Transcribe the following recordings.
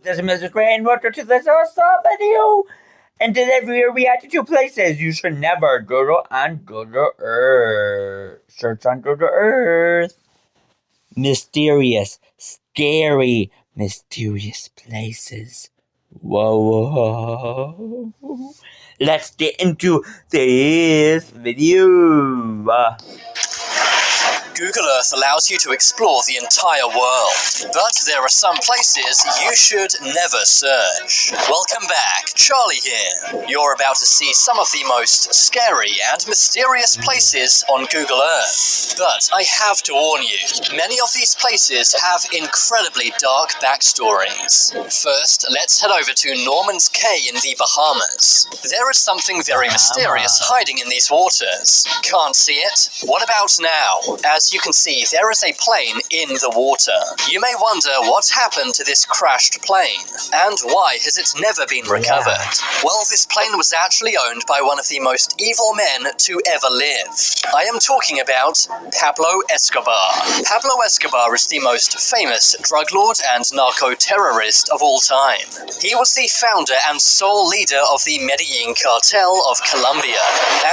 There's a Mrs. Rainwater to the source of video. And delivery reacted to places you should never go to on Google Earth. Search on Google Earth. Mysterious, scary, mysterious places. Whoa. Let's get into this video. Google Earth allows you to explore the entire world, but there are some places you should never search. Welcome back, Charlie here. You're about to see some of the most scary and mysterious places on Google Earth. But I have to warn you, many of these places have incredibly dark backstories. First, let's head over to Norman's Cay in the Bahamas. There is something very mysterious hiding in these waters. Can't see it? What about now? As you can see, there is a plane in the water. You may wonder what happened to this crashed plane, and why has it never been recovered? Well, this plane was actually owned by one of the most evil men to ever live. I am talking about Pablo Escobar. Pablo Escobar is the most famous drug lord and narco-terrorist of all time. He was the founder and sole leader of the Medellin cartel of Colombia,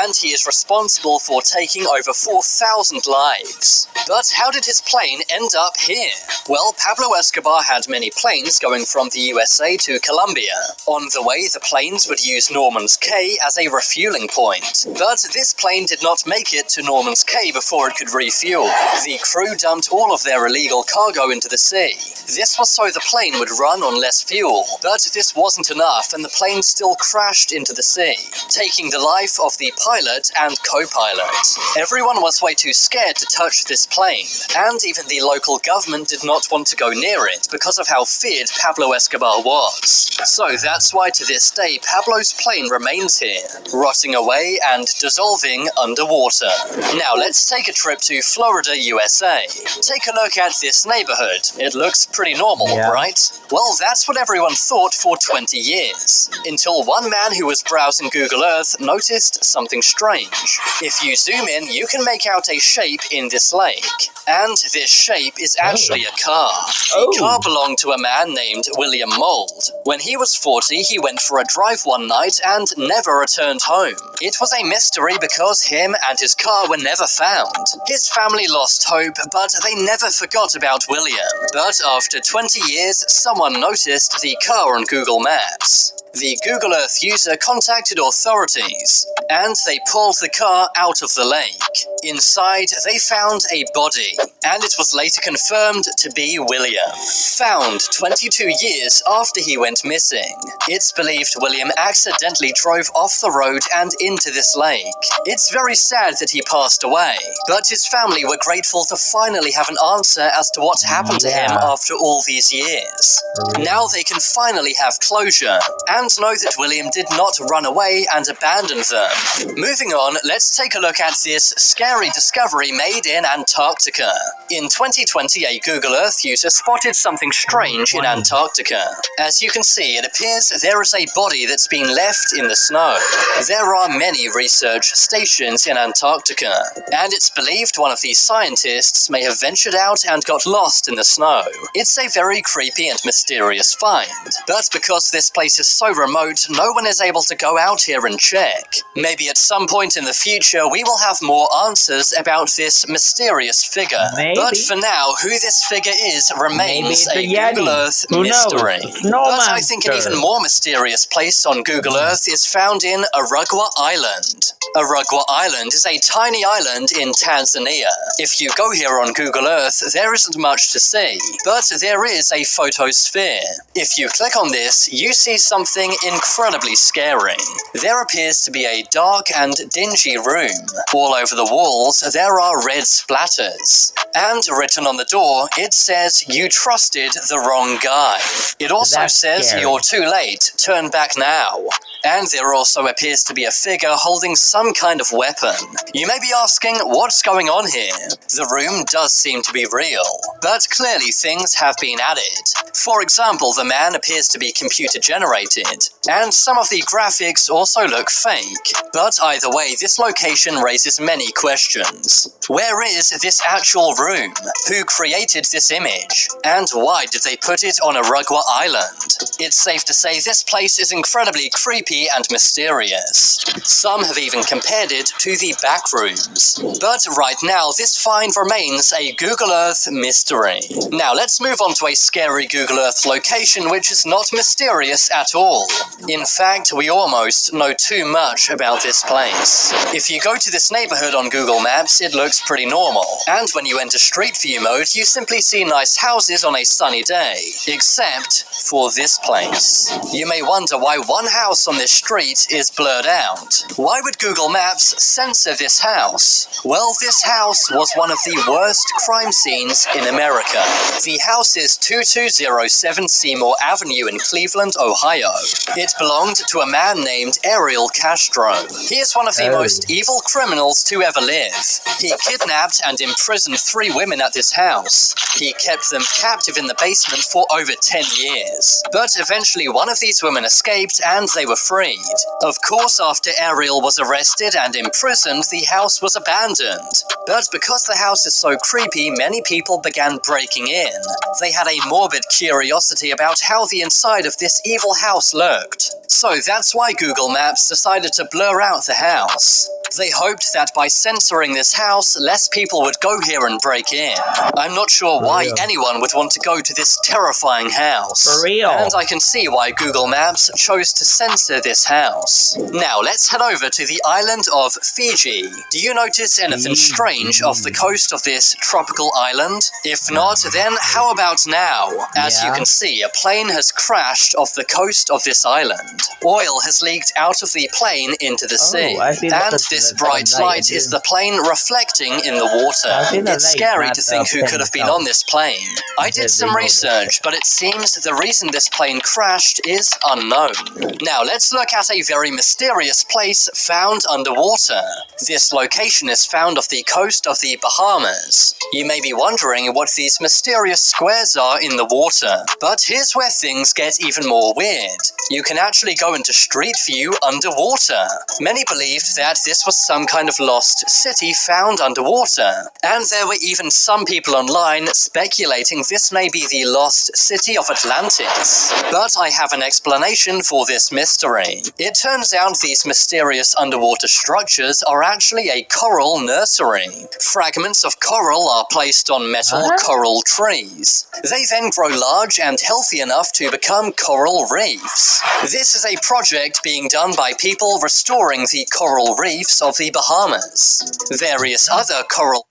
and he is responsible for taking over 4,000 lives. But how did his plane end up here? Well, Pablo Escobar had many planes going from the USA to Colombia. On the way, the planes would use Norman's Cay as a refueling point. But this plane did not make it to Norman's Cay before it could refuel. The crew dumped all of their illegal cargo into the sea. This was so the plane would run on less fuel. But this wasn't enough, and the plane still crashed into the sea, taking the life of the pilot and co-pilot. Everyone was way too scared to touch this plane, and even the local government did not want to go near it because of how feared Pablo Escobar was. So that's why to this day Pablo's plane remains here, rotting away and dissolving underwater. Now let's take a trip to Florida, USA. Take a look at this neighborhood. It looks pretty normal, right? Well, that's what everyone thought for 20 years, until one man who was browsing Google Earth noticed something strange. If you zoom in, you can make out a shape in this lake, and this shape is actually a car. The car belonged to a man named William Mould. When he was 40, he went for a drive one night and never returned home. It was a mystery because him and his car were never found. His family lost hope, but they never forgot about William. But after 20 years, someone noticed the car on Google Maps. The Google Earth user contacted authorities, and they pulled the car out of the lake. Inside, they found a body, and it was later confirmed to be William. Found 22 years after he went missing. It's believed William accidentally drove off the road and into this lake. It's very sad that he passed away, but his family were grateful to finally have an answer as to what happened to him after all these years. Now they can finally have closure, and know that William did not run away and abandon them. Moving on, let's take a look at this scary discovery made in Antarctica. In 2020, a Google Earth user spotted something strange in Antarctica. As you can see, it appears there is a body that's been left in the snow. There are many research stations in Antarctica, and it's believed one of these scientists may have ventured out and got lost in the snow. It's a very creepy and mysterious find, but because this place is so remote, no one is able to go out here and check. Maybe at some point in the future, we will have more answers about this mysterious figure. But for now, who this figure is remains a Google Earth mystery. But I think an even more mysterious place on Google Earth is found in Arugwa Island. Arugwa Island is a tiny island in Tanzania. If you go here on Google Earth, there isn't much to see, but there is a photosphere. If you click on this, you see something incredibly scary. There appears to be a dark and dingy room. All over the walls, there are red splatters. And written on the door, it says, "You trusted the wrong guy." It also says, "You're too late, turn back now." and there also appears to be a figure holding some kind of weapon. You may be asking, what's going on here? The room does seem to be real, but clearly things have been added. For example, the man appears to be computer generated, and some of the graphics also look fake. But either way, this location raises many questions. Where is this actual room? Who created this image? And why did they put it on Arugwa Island? It's safe to say this place is incredibly creepy and mysterious. Some have even compared it to the Backrooms. But right now, this find remains a Google Earth mystery. Now let's move on to a scary Google Earth location which is not mysterious at all. In fact, we almost know too much about this place. If you go to this neighborhood on Google Maps, it looks pretty normal. And when you enter Street View mode, you simply see nice houses on a sunny day. Except for this place. You may wonder why one house on this street is blurred out. Why would Google Maps censor this house? Well, this house was one of the worst crime scenes in America. The house is 2207 Seymour Avenue in Cleveland, Ohio. It belonged to a man named Ariel Castro. He is one of the most evil criminals to ever live. He kidnapped and imprisoned 3 women at this house. He kept them captive in the basement for over 10 years. But eventually one of these women escaped and they were freed. Of course, after Ariel was arrested and imprisoned, the house was abandoned. But because the house is so creepy, many people began breaking in. They had a morbid curiosity about how the inside of this evil house looked. So that's why Google Maps decided to blur out the house. They hoped that by censoring this house, less people would go here and break in. I'm not sure why anyone would want to go to this terrifying house. For real. And I can see why Google Maps chose to censor this house. Now, let's head over to the island of Fiji. Do you notice anything strange off the coast of this tropical island? If not, then how about now? As you can see, a plane has crashed off the coast of this island. Oil has leaked out of the plane into the sea. And this bright light is the plane reflecting in the water. It's scary to think who could have been on this plane. I did some research, but it seems the reason this plane crashed is unknown. Now let's look at a very mysterious place found underwater. This location is found off the coast of the Bahamas. You may be wondering what these mysterious squares are in the water, but here's where things get even more weird. You can actually go into Street View underwater. Many believed that this was some kind of lost city found underwater, and there were even some people online speculating this may be the lost city of Atlantis. But I have an explanation for this mystery. It turns out these mysterious underwater structures are actually a coral nursery. Fragments of coral are placed on metal coral trees. They then grow large and healthy enough to become coral reefs. This is a project being done by people restoring the coral reefs of the Bahamas. Various other coral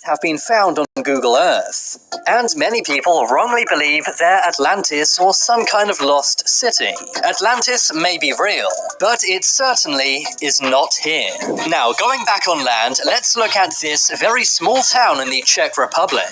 have been found on Google Earth, and many people wrongly believe they're Atlantis or some kind of lost city. Atlantis may be real, but it certainly is not here. Now, going back on land, let's look at this very small town in the Czech Republic.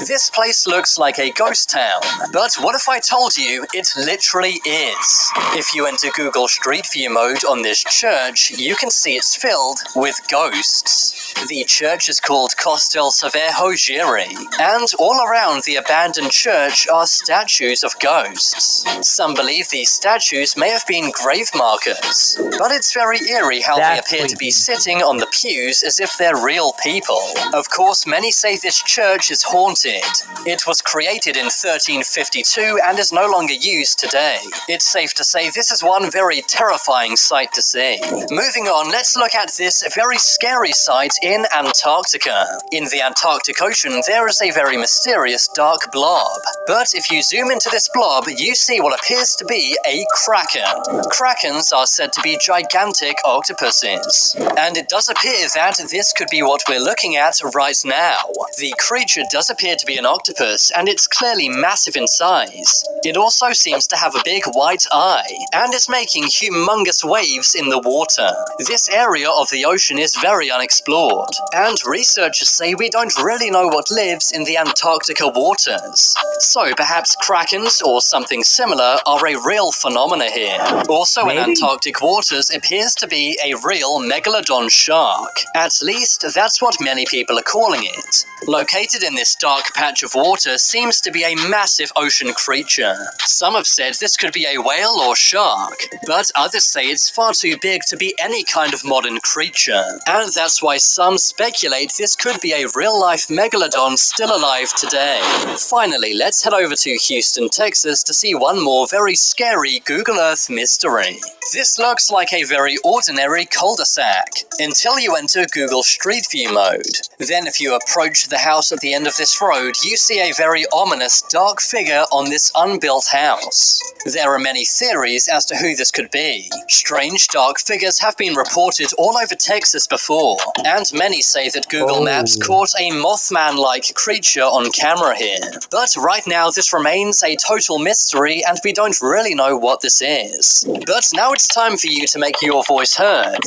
This place looks like a ghost town, but what if I told you it literally is? If you enter Google Street View mode on this church, you can see it's filled with ghosts. The church is called Kostel Svatého Jiří, and all around the abandoned church are statues of ghosts. Some believe these statues may have been grave markers, but it's very eerie how they appear to be sitting on the pews as if they're real people. Of course, many say this church is haunted. It was created in 1352 and is no longer used today. It's safe to say this is one very terrifying sight to see. Moving on, let's look at this very scary sight in Antarctica. In the Antarctic Ocean, there is a very mysterious dark blob. But if you zoom into this blob, you see what appears to be a kraken. Krakens are said to be gigantic octopuses. And it does appear that this could be what we're looking at right now. The creature does appear to be an octopus, and it's clearly massive in size. It also seems to have a big white eye, and is making humongous waves in the water. This area of the ocean is very unexplored, And researchers say we don't really know what lives in the Antarctica waters. So perhaps krakens or something similar are a real phenomena here. Also in Maybe. Antarctic waters appears to be a real megalodon shark. At least that's what many people are calling it. Located in this dark patch of water seems to be a massive ocean creature. Some have said this could be a whale or shark, but others say it's far too big to be any kind of modern creature. And that's why some speculate this could be a real-life megalodon still alive today. Finally, let's head over to Houston, Texas to see one more very scary Google Earth mystery. This looks like a very ordinary cul-de-sac, until you enter Google Street View mode. Then if you approach the house at the end of this road, you see a very ominous dark figure on this unbuilt house. There are many theories as to who this could be. Strange dark figures have been reported all over Texas before, and many say that Google Maps caught a Mothman-like creature on camera here. But right now this remains a total mystery and we don't really know what this is. But now it's time for you to make your voice heard.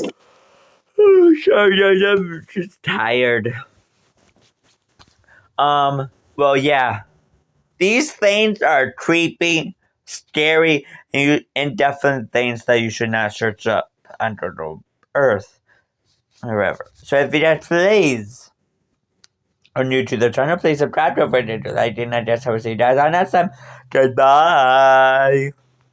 Oh, sorry, I'm just tired. Well, yeah. These things are creepy, scary, and definite things that you should not search up under the earth. Or wherever. So if you guys please are new to the channel, please subscribe to the video. I did not just have to see you guys on next time. Goodbye.